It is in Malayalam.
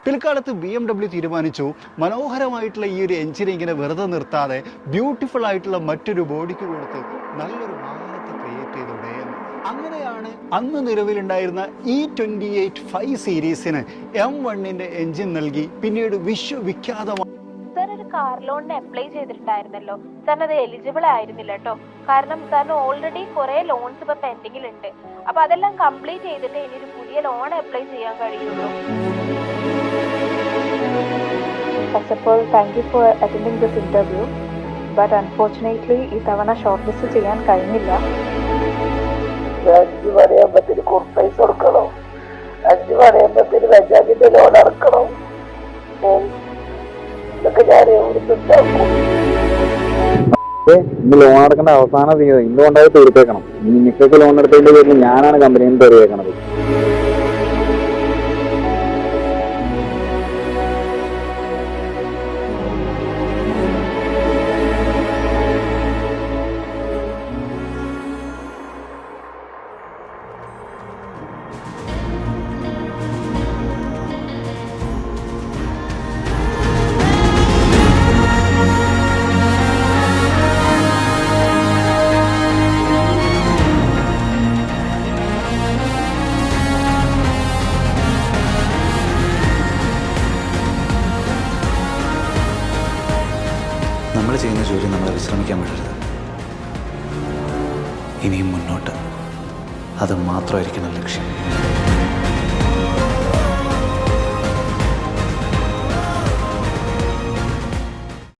പിൽക്കാലത്ത് BMW തീരുമാനിച്ചു മനോഹരമായിട്ടുള്ള ഈ ഒരു എഞ്ചിനെ ഇങ്ങനെ വെറുതെ നിർത്താതെ ബ്യൂട്ടിഫുൾ ആയിട്ടുള്ള മറ്റൊരു ബോഡിക്ക് കൊടുത്ത് നല്ലൊരു വാഹനത്തെ ക്രിയേറ്റ് ചെയ്തൂടെ. അങ്ങനെയാണ് അന്ന് നിലവിലുണ്ടായിരുന്ന E28 5 സീരീസിന് M1ന്റെ എഞ്ചിൻ നൽകി പിന്നീട് വിശ്വവിഖ്യാതമായ ഒരു കാർ ലോണിന് അപ്ലൈ ചെയ്തിട്ടുണ്ടായിരുന്നല്ലോ സാറിന് അത് എലിജിബിൾ ആയിരുന്നില്ല കേട്ടോ. കാരണം സാറിന് ഓൾറെഡി കുറെ ലോൺസ് ഇപ്പൊ പെൻഡിങ്ങിലുണ്ട്. അപ്പൊ അതെല്ലാം കംപ്ലീറ്റ് ചെയ്തിട്ട് ഇനി ഒരു പുതിയ ലോൺ അപ്ലൈ ചെയ്യാൻ കഴിയുള്ളൂ. First of all thank you for attending this interview. But unfortunately ഈ തവണ ഷോർട്ട് ലിസ്റ്റ് ചെയ്യാൻ കഴിഞ്ഞില്ല. 5 മണിയാകുമ്പത്തിന് കുർപ്പൈസ് കൊടുക്കണം, 5 മണിയാകുമ്പത്തിന് ബജാജിന്റെ ലോൺ അടക്കണം. ഇതൊക്കെ ഞാൻ എവിടുന്നുണ്ടാക്കും? ഇന്ന് ലോൺ അടക്കേണ്ട അവസാന തീയതി ഇന്ന് കൊണ്ടായി തീർത്തേക്കണം. നിങ്ങൾക്കൊക്കെ ലോൺ എടുത്തതിന്റെ പേരിൽ ഞാനാണ് കമ്പനിയിൽ തെറിയേക്കണത്. നമ്മൾ ചെയ്യുന്ന ജോലി നമ്മളെ വിശ്രമിക്കാൻ വിടരുത്. ഇനിയും മുന്നോട്ട് അത് മാത്രമായിരിക്കണം ലക്ഷ്യം.